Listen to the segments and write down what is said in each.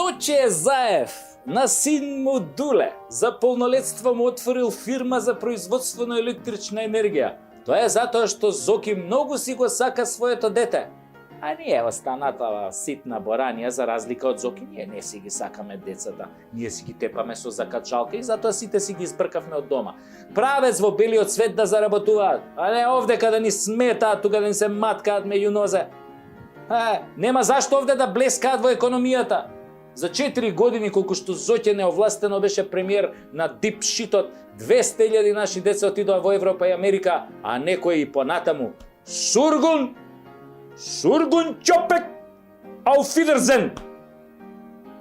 Зоче Заев на син му Дуле за полнолетство му отворил фирма за производство на електрична енергија. Тоа е затоа што Зоки многу си го сака своето дете. А ние останатава ситна боранија, за разлика од Зоки, ние не си ги сакаме децата. Ние си ги тепаме со закачалка и затоа сите си ги избркавме од дома. Правец во белиот свет да заработуваат, а не овде каде ни сметаат, тука да ни се маткаат меѓу нозе. Нема зашто овде да блескаат во економијата. За 4 години колку што Зоќе неовластено беше премиер на дипшитот, 200.000 наши деца отидоа во Европа и Америка, а некои и понатаму. Сургун чопек, ауфидерзен!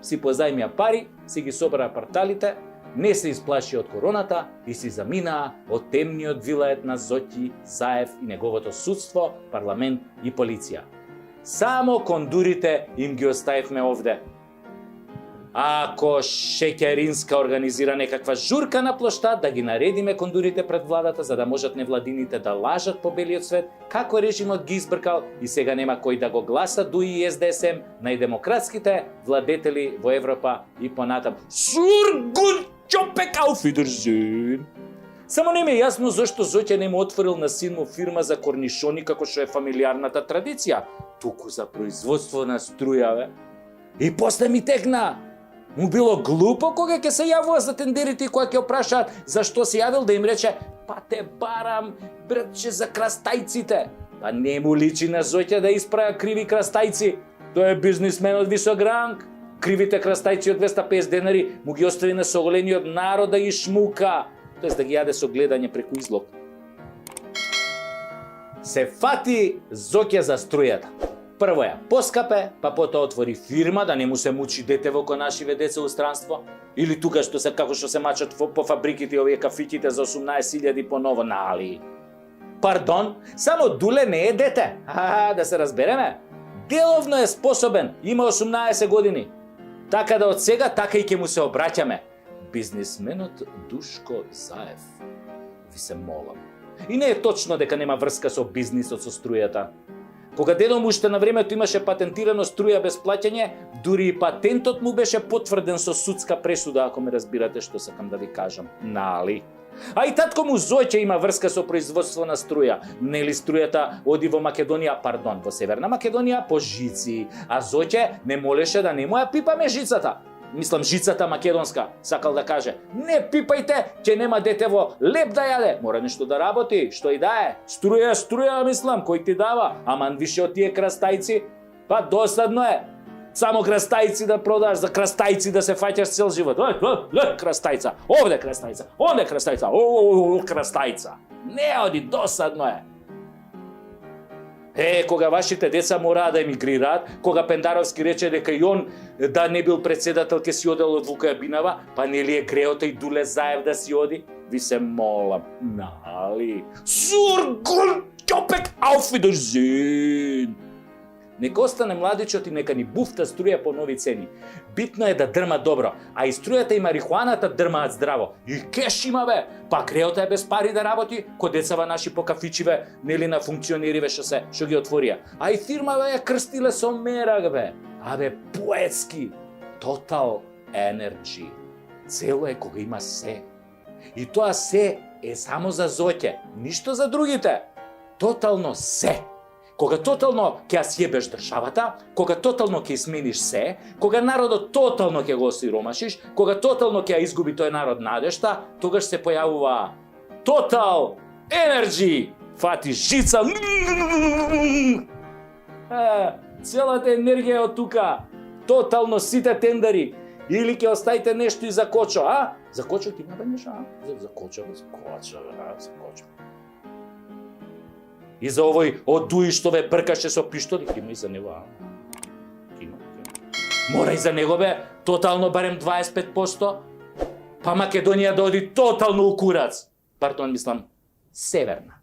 Си позајмија пари, си ги собра парталите, не се исплаши од короната и си заминаа од темниот вилает на Зоки Заев и неговото судство, парламент и полиција. Само кондурите им ги оставивме овде. Ако Шеќеринска организира некаква журка на плоштад, да ги наредиме кондурите пред владата, за да можат невладините да лажат по белиот свет, како режимот ги избркал и сега нема кој да го гласа, дуи и СДСМ, најдемократските владетели во Европа и понатам. Сургун чопек ауфидерзен! Само не ми е јасно зашто Зоќе не му отворил на син му фирма за корнишони како што е фамилиарната традиција, туку за производство на струја, бе. И после ми текна. Му било глупо кога ќе се јавува за тендерите и кога ќе опрашаат зашто се јавил да им рече па те барам, братче, за крастајците. Па не му личи на Зоќе да испраја криви крастајци. Тој е бизнисмен од висок ранг. Кривите крастајци од 250 денари му ги остави на соголениот народ да ги шмука. Тоест да ги јаде со гледање преку излог. Се фати Зоќе за струјата. Прво ја поскапе, па потоа отвори фирма да не му се мучи дете во нашиве деца у странство. Или тука што се како што се мачат по фабриките овие кафиќите за 18.000 поново, нали? Пардон, само Дуле не е дете. Да се разбереме. Деловно е способен, има 18 години. Така да од сега така и ќе му се обраќаме. Бизнисменот Душко Заев. Ви се молам. И не е точно дека нема врска со бизнисот со струјата. Кога дедо му уште на времето имаше патентирано струја без плаќање, дури и патентот му беше потврден со судска пресуда, ако ме разбирате што сакам да ви кажам. Нали? А и татко му Зоќе има врска со производство на струја. Нели струјата оди во Македонија, пардон, во Северна Македонија по жици, а Зоќе не молеше да не му ја пипаме жицата. Мислам, жицата македонска, сакал да каже. Не пипајте, ќе нема дете во леп да јаде. Мора нешто да работи, што и да е. Струја, мислам, кој ти дава. Аман више од тие крастајци, па досадно е. Само крастајци да продаш, за крастајци да се фаќаш цел живот. Крастајца, овде крастајца, онде крастајца, крастајца. Не оди, досадно е. Кога вашите деца мораа да емигрираат, кога Пендаровски рече дека и он да не бил председател ке си одел од Вука Јабинава, па нели е греото и Дуле Заев да си оди? Ви се молам, нали? Сургун чопек ауфидерзен! Нека остане младичот и нека ни буфта струја по нови цени. Битно е да дрма добро, а и струјата и марихуаната дрмаат здраво. И кеш има, бе! Па греото е без пари да работи, ко децава наши по кафичиве, нели на функционериве што ги отворија. А и фирма ја крстиле со мерак, бе! Абе, поетски! Total Energy. Цело е кога има се. И тоа се е само за Зоќе, ништо за другите. Тотално се. Кога тотално ќе ја сјебеш државата, кога тотално ќе смениш се, кога народот тотално ќе го осиромашиш, кога тотално ќе ја изгуби тој народ надежта, тогаш се појавува Total Energy. Фати жица. Целата енергија е од тука. Тотално сите тендери. Или ќе оставите нешто и за Кочо, а? За Кочо ти има да нешто, а? За Кочо. И за овој од Дуи што ве бркаше со пиштоли, има и за него, а? Има. Мора и за него, бе, тотално барем 25%, па Македонија да оди тотално у курац. Пардон, мислам, Северна.